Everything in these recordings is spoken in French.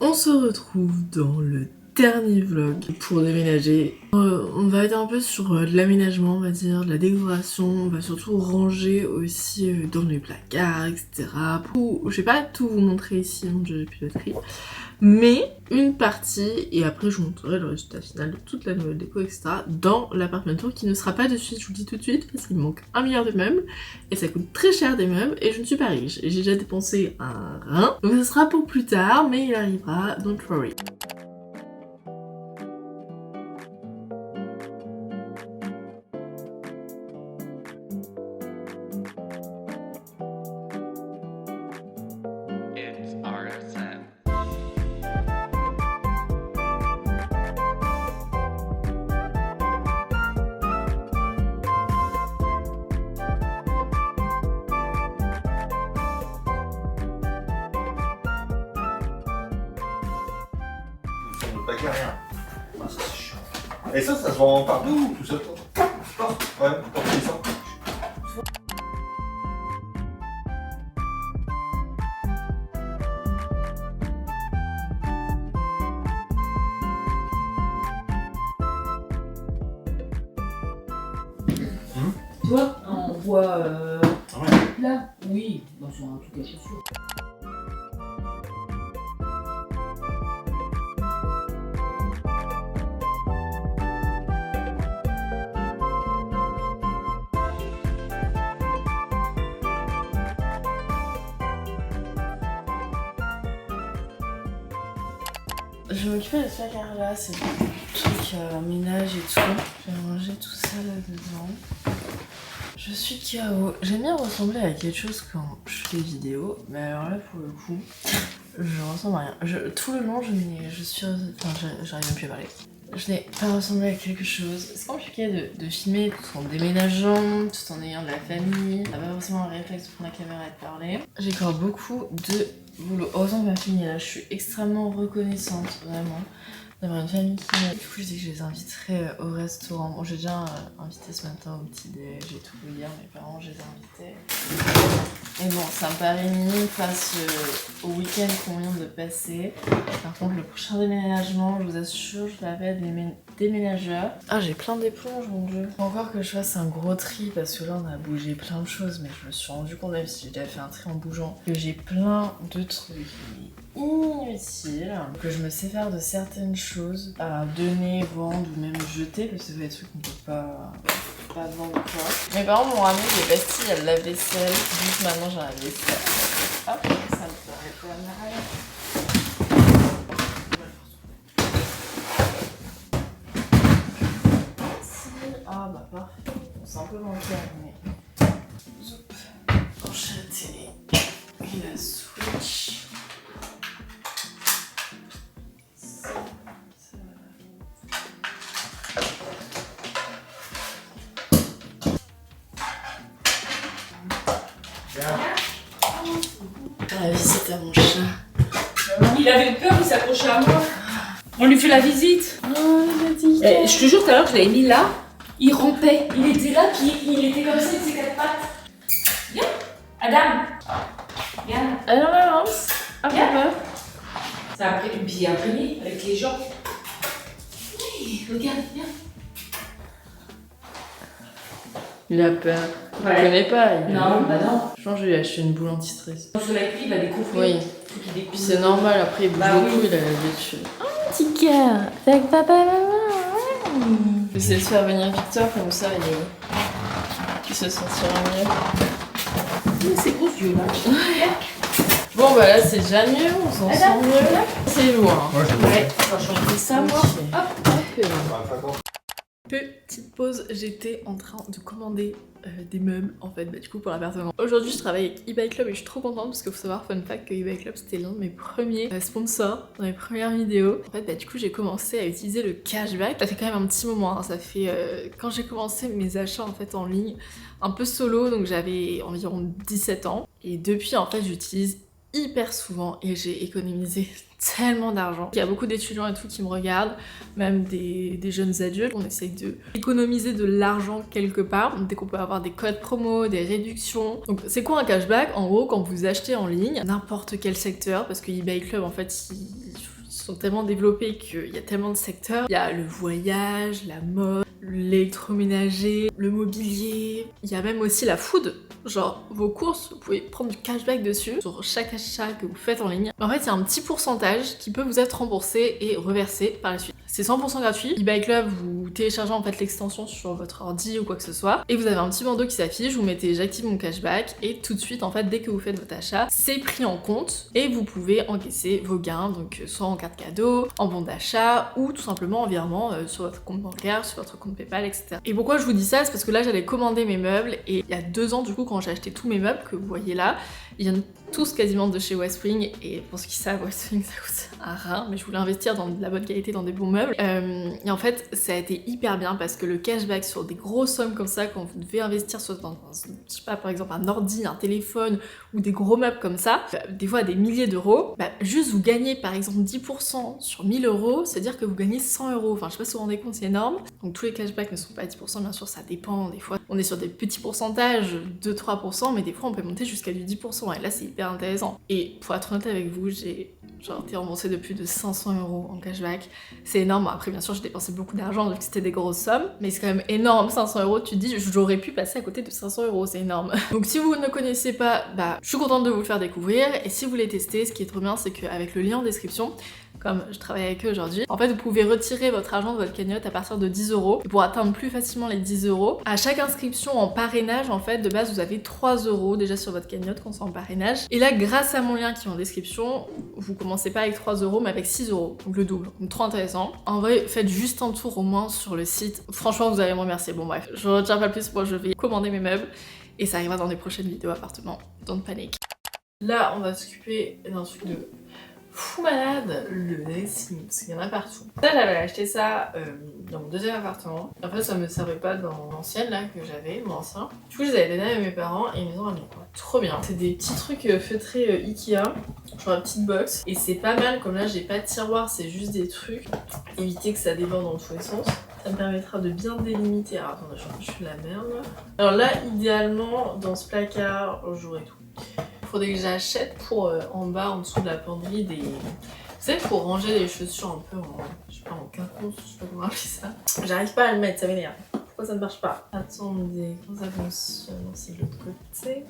On se retrouve dans le dernier vlog pour déménager. On va être un peu sur de l'aménagement, on va dire, de la décoration. On va surtout ranger aussi dans les placards, etc. Je vais pas tout vous montrer ici, mon dieu, j'ai plus de batterie. Mais une partie, et après je vous montrerai le résultat final de toute la nouvelle déco, etc. dans l'appartement tour qui ne sera pas de suite, je vous le dis tout de suite, parce qu'il me manque 1 milliard de meubles, et ça coûte très cher des meubles, et je ne suis pas riche, et j'ai déjà dépensé un rein. Donc ça sera pour plus tard, mais il arrivera, don't worry. Rien. Ah, ça c'est chiant. Et ça se vend partout ou tout seul? Ouais, pour les ça. Toi, on voit Ah ouais. là, oui, sur un truc à chaussures. Je vais m'occuper de ce placard là, c'est des trucs ménage et tout. Je vais ranger tout ça là-dedans. Je suis KO. J'aime bien ressembler à quelque chose quand je fais des vidéos, mais alors là pour le coup, je ressemble à rien. Tout le long, je suis... Enfin, j'arrive même plus à parler. Je n'ai pas ressemblé à quelque chose. C'est compliqué de filmer tout en déménageant, tout en ayant de la famille. On n'a pas forcément un réflexe de prendre la caméra et de parler. J'ai encore beaucoup de boulot. Heureusement que ma famille est là, je suis extrêmement reconnaissante, vraiment, d'avoir une famille qui m'aide. Du coup, je dis que je les inviterai au restaurant. Bon, j'ai déjà invité ce matin au petit-déj, j'ai tout hier, mes parents, je les ai invités. Et bon, ça me paraît minime face au week-end qu'on vient de passer. Par contre, le prochain déménagement, je vous assure, je l'appelle déménageur. Ah, j'ai plein d'éponges, mon dieu. Faut encore que je fasse un gros tri parce que là, on a bougé plein de choses, mais je me suis rendu compte, même si j'ai déjà fait un tri en bougeant, que j'ai plein de trucs inutiles, que je me sépare de certaines choses à donner, vendre ou même jeter, parce que c'est des trucs qu'on peut pas vendre ou quoi. Mes parents m'ont ramené des pastilles à lave-vaisselle, juste maintenant j'ai un lave-vaisselle. Hop, ça me paraît pas mal. Ah bah parfait, bon, c'est un peu manqué mais... Zoup. Brancher la télé et la Switch. La visite à mon chat. Il avait peur, il s'accrochait à moi. On lui fait la visite. Oh, il a dit. Je te jure, tout à l'heure, je l'avais mis là. Il rampait. Il était là, puis il était comme ça avec ses 4 pattes. Viens, Adam. Viens. Elle en avance. Ah, papa. Ça a pris une bille imprimée avec les gens. Oui, regarde, viens. Il a peur. Ouais. Il connaît pas. Non, bah non. Je pense que je vais lui acheter une boule anti-stress. Sur la clé, il va découvrir. Oui. Faut qu'il Puis c'est normal, après il bouge Bah beaucoup, oui. il a l'habitude. Oh, petit cœur, avec papa et maman. Je vais essayer de faire venir Victor, comme ça il se sentira mieux. C'est gros yeux là. Bon bah là c'est déjà mieux, on s'en sent mieux. C'est loin. Ouais, on va changer ça, moi. Hop. Petite pause, j'étais en train de commander des meubles en fait, du coup pour l'appartement. Aujourd'hui je travaille avec eBay Club et je suis trop contente parce qu'il faut savoir, fun fact, que eBay Club c'était l'un de mes premiers sponsors dans mes premières vidéos. En fait du coup j'ai commencé à utiliser le cashback. Ça fait quand même un petit moment, hein. Ça fait quand j'ai commencé mes achats en fait en ligne, un peu solo, donc j'avais environ 17 ans. Et depuis en fait j'utilise hyper souvent et j'ai économisé tellement d'argent. Il y a beaucoup d'étudiants et tout qui me regardent, même des jeunes adultes. On essaye d'économiser de l'argent quelque part, dès qu'on peut avoir des codes promo, des réductions. Donc c'est quoi un cashback? En gros, quand vous achetez en ligne, n'importe quel secteur, parce que eBay Club en fait, sont tellement développés qu'il y a tellement de secteurs. Il y a le voyage, la mode, l'électroménager, le mobilier. Il y a même aussi la food. Genre, vos courses, vous pouvez prendre du cashback dessus sur chaque achat que vous faites en ligne. En fait, il y a un petit pourcentage qui peut vous être remboursé et reversé par la suite. C'est 100% gratuit. eBay Club, vous téléchargez en fait l'extension sur votre ordi ou quoi que ce soit. Et vous avez un petit bandeau qui s'affiche, vous mettez j'active mon cashback et tout de suite, en fait, dès que vous faites votre achat, c'est pris en compte et vous pouvez encaisser vos gains, donc soit en carte cadeau, en bon d'achat ou tout simplement en virement sur votre compte bancaire, sur votre compte PayPal, etc. Et pourquoi je vous dis ça? C'est parce que là, j'allais commander mes meubles et il y a 2 ans, du coup, quand j'ai acheté tous mes meubles que vous voyez là, ils viennent tous quasiment de chez Westwing et pour ceux qui savent, Westwing ça coûte un rein, mais je voulais investir dans de la bonne qualité, dans des bons meubles. Et en fait, ça a été hyper bien parce que le cashback sur des grosses sommes comme ça, quand vous devez investir sur, dans, je sais pas, par exemple un ordi, un téléphone ou des gros meubles comme ça, des fois à des milliers d'euros, juste vous gagnez par exemple 10% sur 1000 euros, c'est-à-dire que vous gagnez 100 euros. Enfin, je sais pas si vous vous rendez compte, c'est énorme. Donc tous les cashbacks ne sont pas à 10%, bien sûr, ça dépend. Des fois, on est sur des petits pourcentages, 2-3%, mais des fois on peut monter jusqu'à du 10%. Et là, c'est hyper intéressant. Et pour être honnête avec vous, j'ai été remboursée de plus de 500 euros en cashback. C'est énorme. Bon, après, bien sûr, j'ai dépensé beaucoup d'argent, donc c'était des grosses sommes, mais c'est quand même énorme. 500 euros, tu te dis, j'aurais pu passer à côté de 500 euros, c'est énorme. Donc si vous ne connaissez pas, je suis contente de vous le faire découvrir. Et si vous voulez tester, ce qui est trop bien, c'est qu'avec le lien en description, comme je travaille avec eux aujourd'hui, en fait vous pouvez retirer votre argent de votre cagnotte à partir de 10 euros. Et pour atteindre plus facilement les 10 euros, à chaque inscription en parrainage, en fait, de base vous avez 3 euros déjà sur votre cagnotte quand c'est en parrainage. Et là, grâce à mon lien qui est en description, vous commencez pas avec 3 euros mais avec 6 euros, donc le double. Donc trop intéressant. En vrai, faites juste un tour au moins sur le site. Franchement, vous allez me remercier. Bon bref, je retiens pas plus, moi je vais commander mes meubles et ça arrivera dans des prochaines vidéos appartement. Don't panic. Là, on va s'occuper d'un truc de fou malade, le dressing, parce qu'il y en a partout. Ça, j'avais acheté ça dans mon deuxième appartement. En fait, ça me servait pas dans l'ancienne là que j'avais, mon ancien. Du coup, je les avais donnés à mes parents et ils me les ont ramenés. Trop bien. C'est des petits trucs feutrés Ikea, genre une petite box. Et c'est pas mal, comme là, j'ai pas de tiroir, c'est juste des trucs. Éviter que ça déborde dans tous les sens. Ça me permettra de bien délimiter. Alors attendez, je suis de la merde. Alors là, idéalement, dans ce placard, j'aurais tout. Faudrait que j'achète pour en bas, en dessous de la penderie, des... Vous savez, pour ranger les chaussures un peu en... Je sais pas, en quinconce, je sais pas comment appeler ça. J'arrive pas à le mettre, ça m'énerve. Pourquoi ça ne marche pas? Attendez, comment ça fonctionne? C'est de l'autre côté.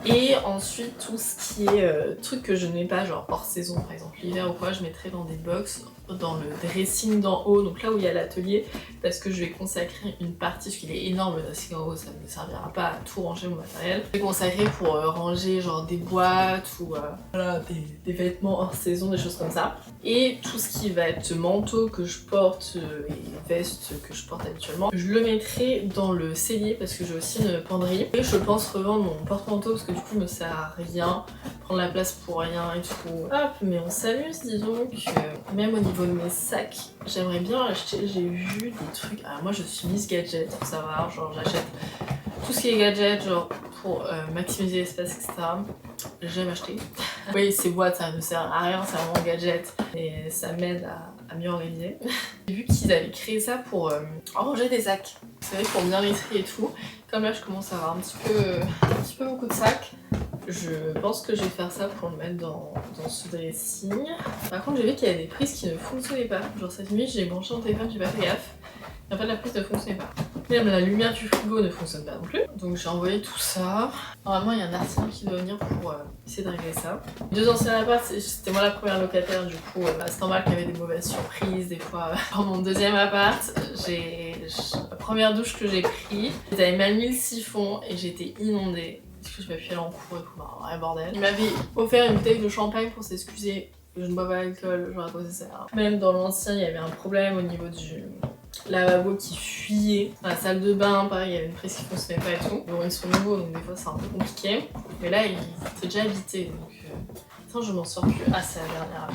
Et ensuite, tout ce qui est truc que je n'ai pas, genre hors saison, par exemple l'hiver ou quoi, je mettrai dans des box, dans le dressing d'en haut, donc là où il y a l'atelier, parce que je vais consacrer une partie, parce qu'il est énorme le dressing en haut, ça ne me servira pas à tout ranger mon matériel. Je vais consacrer pour ranger genre des boîtes ou voilà, des vêtements hors saison, des choses comme ça. Et tout ce qui va être manteau que je porte et veste que je porte habituellement, je le mettrai dans le cellier parce que j'ai aussi une penderie. Et je pense revendre mon porte-manteau parce que du coup il me sert à rien, prendre la place pour rien et tout. Hop, mais on s'amuse, dis donc. Même au niveau de mes sacs, j'aimerais bien acheter, j'ai vu des trucs. Alors moi je suis Miss Gadget, faut savoir, genre j'achète tout ce qui est gadget, genre pour maximiser l'espace, etc. J'aime acheter. Oui, ces boîtes ça ne sert à rien, c'est vraiment gadget et ça m'aide à mieux organiser. J'ai vu qu'ils avaient créé ça pour ranger des sacs. Vous savez, pour bien les trier et tout. Comme là je commence à avoir un petit peu beaucoup de sacs, je pense que je vais faire ça pour le mettre dans ce dressing. Par contre j'ai vu qu'il y avait des prises qui ne fonctionnaient pas. Genre cette nuit j'ai branché mon téléphone, j'ai pas fait gaffe. Et en fait la prise ne fonctionnait pas. Même la lumière du frigo ne fonctionne pas non plus. Donc j'ai envoyé tout ça. Normalement il y a un artisan qui doit venir pour essayer de régler ça. Les 2 anciens apparts, c'était moi la première locataire, du coup c'est normal qu'il y avait des mauvaises surprises des fois. Dans mon deuxième appart, la première douche que j'ai prise, j'avais mal mis le siphon et j'étais inondée. Parce que je m'appuyais en cours et tout, un bordel. Il m'avait offert une bouteille de champagne pour s'excuser. Je ne bois pas d'alcool, genre à quoi ça sert. Même dans l'ancien, il y avait un problème au niveau du lavabo qui fuyait. Dans la salle de bain, pareil, il y avait une prise qui fonctionnait pas et tout. Bon, ils sont nouveaux, donc des fois c'est un peu compliqué. Mais là, c'est déjà habité, donc... je m'en sors plus. Ah, c'est la dernière.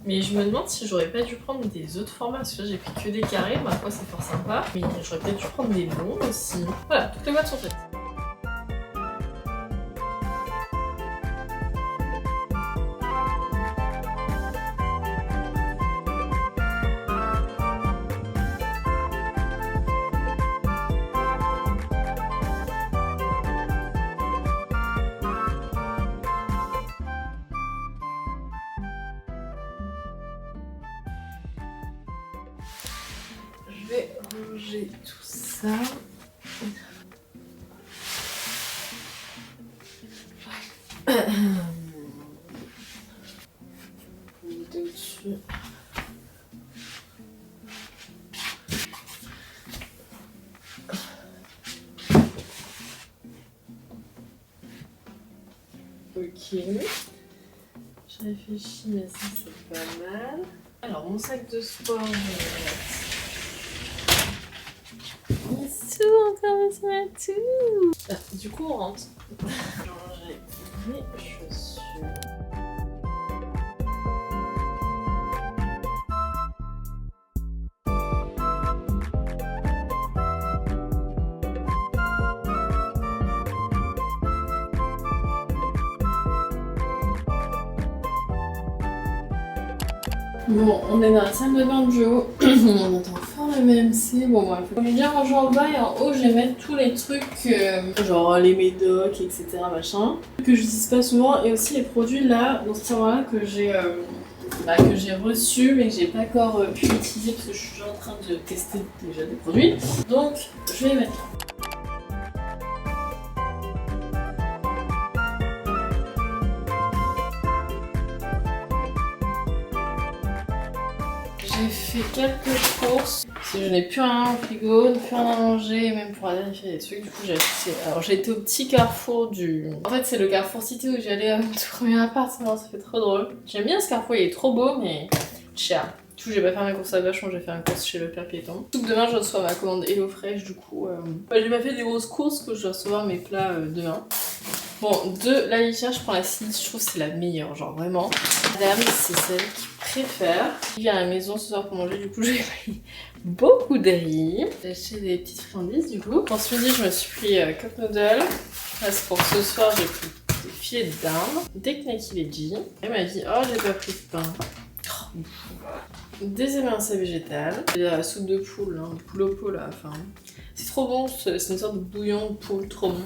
Mais je me demande si j'aurais pas dû prendre des autres formats, parce que là j'ai pris que des carrés, ma foi c'est fort sympa. Mais j'aurais peut-être dû prendre des longs aussi. Voilà, toutes les boîtes sont faites. je vais ranger tout ça. Dessus. Ok. Je réfléchis, mais ça c'est pas mal. Alors mon sac de sport, je vais le mettre. Tout, encore besoin de tout. Ah, du coup on rentre. Ranger mes chaussures. Bon, on est dans la salle de bain du haut, on entend fort le MMC, bon bref. On est bien rangé en bas et en haut je vais mettre tous les trucs, genre les médocs, etc. machin, que j'utilise pas souvent, et aussi les produits là, dans ce tiroir là que j'ai reçu mais que j'ai pas encore pu utiliser parce que je suis en train de tester déjà des produits. Donc je vais les mettre là. J'ai fait quelques courses, parce que je n'ai plus rien au frigo, plus rien à manger, même pour vérifier des trucs, du coup j'ai acheté... Alors j'ai été au petit carrefour du... En fait c'est le carrefour cité où j'allais à mon tout premier appartement, ça fait trop drôle. J'aime bien ce carrefour, il est trop beau mais cher. Du coup j'ai pas fait mes courses à Vachon, j'ai fait une course chez le Père Piéton. Surtout que demain je reçois ma commande HelloFresh, du coup... j'ai pas fait des grosses courses, que je dois recevoir mes plats demain. Bon, de la litière, je prends la Cindy, je trouve que c'est la meilleure, genre vraiment. Madame, c'est celle qui préfère. Il vient à la maison ce soir pour manger, du coup j'ai pris beaucoup de riz. J'ai acheté des petites friandises du coup. Pour ce midi, je me suis pris cup noodle. Parce que pour ce soir, j'ai pris des filets de dinde, des knacky veggie. Elle m'a dit, oh j'ai pas pris de pain. Des émincés végétales. De la soupe de poule, hein, poule au pot là, enfin. C'est trop bon, c'est une sorte de bouillon de poule, trop bon.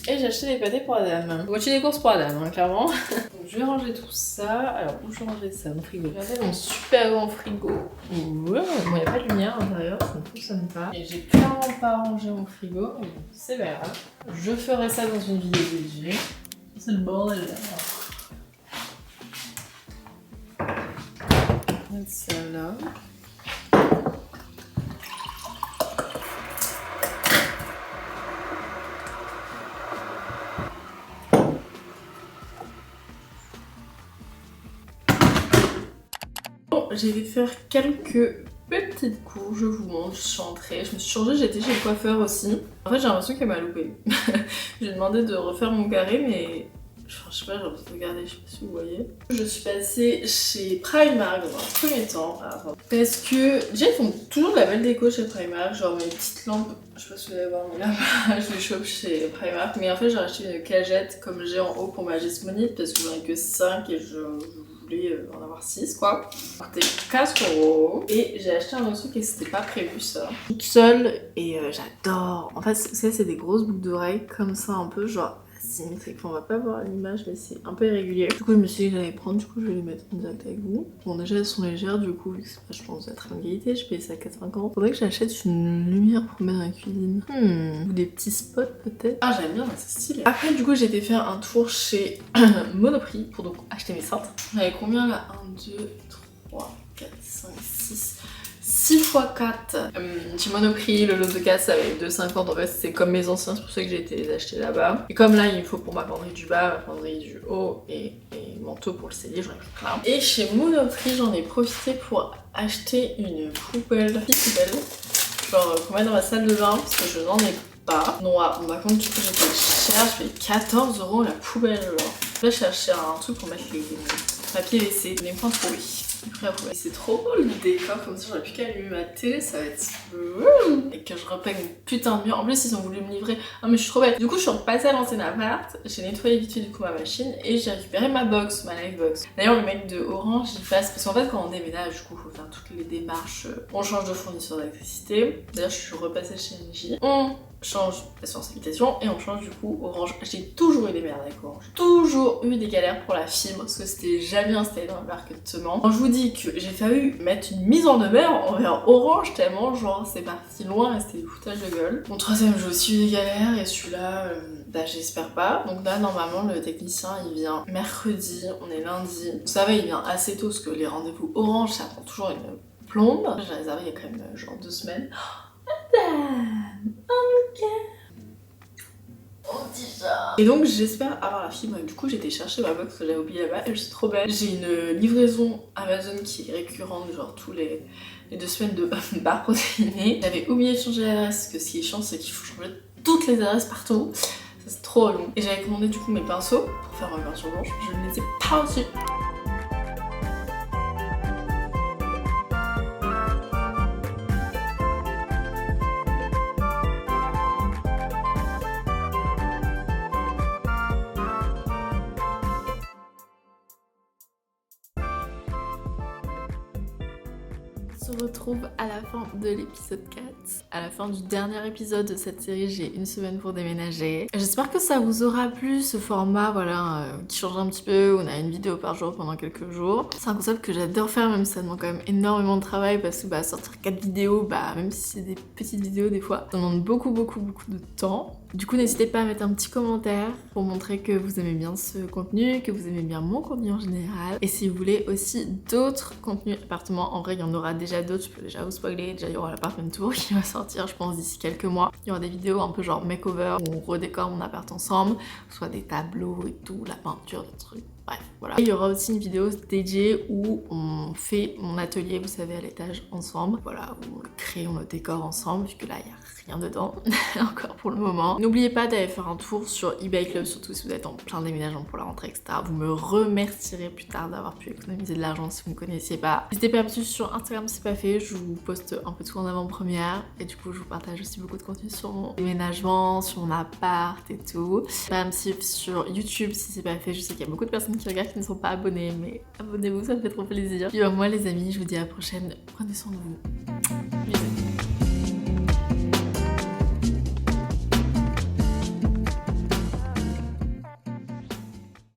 Et j'ai acheté des pâtés pour Adam. Moitié des courses pour Adam, hein, clairement. Donc je vais ranger tout ça. Alors où je vais ranger ça? Mon frigo. Regardez mon super grand frigo. Ouais, bon, il n'y a pas de lumière à l'intérieur, ça ne fonctionne pas. Et j'ai clairement pas rangé mon frigo, mais bon, c'est pas grave. Je ferai ça dans une vidéo dédiée. C'est le bordel là. On va mettre ça là. J'ai été faire quelques petites courses, je vous montre, je suis rentrée, je me suis changée, j'étais chez le coiffeur aussi. En fait j'ai l'impression qu'elle m'a loupé. J'ai demandé de refaire mon carré mais je sais pas, j'ai envie de regarder, je sais pas si vous voyez. Je suis passée chez Primark dans un premier temps, parce que déjà ils font toujours de la belle déco chez Primark, genre mes petites lampes, je sais pas si vous allez voir mais là je les chope chez Primark, mais en fait j'ai acheté une cagette comme j'ai en haut pour ma Gismonite parce que j'en ai que 5 et je voulais en avoir 6 quoi. C'était 4 € et j'ai acheté un autre truc et c'était pas prévu ça. Toute seule et j'adore. En fait c'est des grosses boucles d'oreilles comme ça un peu genre symétrique. On va pas voir l'image mais c'est un peu irrégulier. Du coup je me suis dit que j'allais prendre, du coup je vais les mettre en direct avec vous. Bon déjà elles sont légères du coup vu que c'est pas je pense d'être en qualité, je paye ça à 4,50. Faudrait que j'achète une lumière pour mettre dans la cuisine. Ou des petits spots peut-être. Ah j'aime bien, c'est stylé. Après du coup j'ai été faire un tour chez Monoprix pour donc acheter mes cintres. J'avais combien là? 1, 2, 3, 4, 5, 6. 6 x 4. Chez Monoprix, le lot de casse avec 2,50. En fait, c'est comme mes anciens, c'est pour ça que j'ai été les acheter là-bas. Et comme là, il me faut pour ma penderie du bas, ma penderie du haut et manteau pour le cellier, j'en ai pris plein. Et chez Monoprix, j'en ai profité pour acheter une poubelle, genre pour mettre dans ma salle de bain, parce que je n'en ai pas. Noir. Bon, par contre, du coup, j'étais cher, je paye 14 € la poubelle. Genre. Là, j'ai acheté un truc pour mettre les papiers WC, les points trouvés. C'est trop beau le décor, comme ça j'aurais plus qu'à allumer ma télé, ça va être... Et que je repeigne une putain de mur. En plus ils ont voulu me livrer... Ah mais je suis trop bête. Du coup je suis repassée à l'ancien appart, j'ai nettoyé vite fait du coup ma machine et j'ai récupéré ma box, ma Livebox. D'ailleurs le mec de Orange il passe, parce qu'en fait quand on déménage du coup faut faire toutes les démarches, on change de fournisseur d'électricité. D'ailleurs je suis repassée chez NJ. On change l'assurance habitation et on change du coup Orange. J'ai toujours eu des merdes avec Orange. Toujours eu des galères pour la fibre parce que c'était jamais installé dans l'appartement. Quand je vous dis dit que j'ai failli mettre une mise en demeure envers Orange tellement genre c'est parti loin et c'était du foutage de gueule. Mon troisième jeu aussi eu des galères et celui-là, bah j'espère pas. Donc là normalement le technicien il vient mercredi, on est lundi. Vous savez il vient assez tôt parce que les rendez-vous Orange ça prend toujours une plombe. J'ai réservé il y a quand même genre 2 semaines. Et donc j'espère avoir la fibre. Du coup j'ai été chercher ma box que j'avais oublié là-bas. Elle est trop belle. J'ai une livraison Amazon qui est récurrente, genre tous les 2 semaines de barres protéinées. J'avais oublié de changer l'adresse parce que ce qui est chiant c'est qu'il faut changer toutes les adresses partout. Ça c'est trop long. Et j'avais commandé du coup mes pinceaux pour faire ma peinture blanche. Je ne les ai pas reçus. On se retrouve à la fin de l'épisode 4. À la fin du dernier épisode de cette série, j'ai 1 semaine pour déménager. J'espère que ça vous aura plu ce format voilà, qui change un petit peu. On a une vidéo par jour pendant quelques jours. C'est un concept que j'adore faire même si ça demande quand même énormément de travail parce que sortir 4 vidéos, même si c'est des petites vidéos des fois, ça demande beaucoup de temps. Du coup n'hésitez pas à mettre un petit commentaire pour montrer que vous aimez bien ce contenu, que vous aimez bien mon contenu en général. Et si vous voulez aussi d'autres contenus appartements, en vrai il y en aura déjà d'autres, je peux déjà vous spoiler. Déjà il y aura l'appartement tour qui va sortir je pense d'ici quelques mois. Il y aura des vidéos un peu genre makeover où on redécore mon appart ensemble, soit des tableaux et tout, la peinture, des trucs. Bref, voilà. Et il y aura aussi une vidéo dédiée où on fait mon atelier, vous savez, à l'étage ensemble. Voilà, où on le crée, on le décore ensemble, vu que là, il n'y a rien dedans, encore pour le moment. N'oubliez pas d'aller faire un tour sur eBay Club, surtout si vous êtes en plein déménagement pour la rentrée, etc. Vous me remercierez plus tard d'avoir pu économiser de l'argent si vous ne connaissiez pas. N'hésitez pas à me suivre sur Instagram si c'est pas fait, je vous poste un peu tout en avant-première. Et du coup, je vous partage aussi beaucoup de contenu sur mon déménagement, sur mon appart et tout. Pas me suivre sur YouTube si c'est pas fait, je sais qu'il y a beaucoup de personnes qui regardent qui ne sont pas abonnés, mais abonnez-vous, ça me fait trop plaisir. Puis moi les amis, je vous dis à la prochaine, prenez soin de vous. Bisous.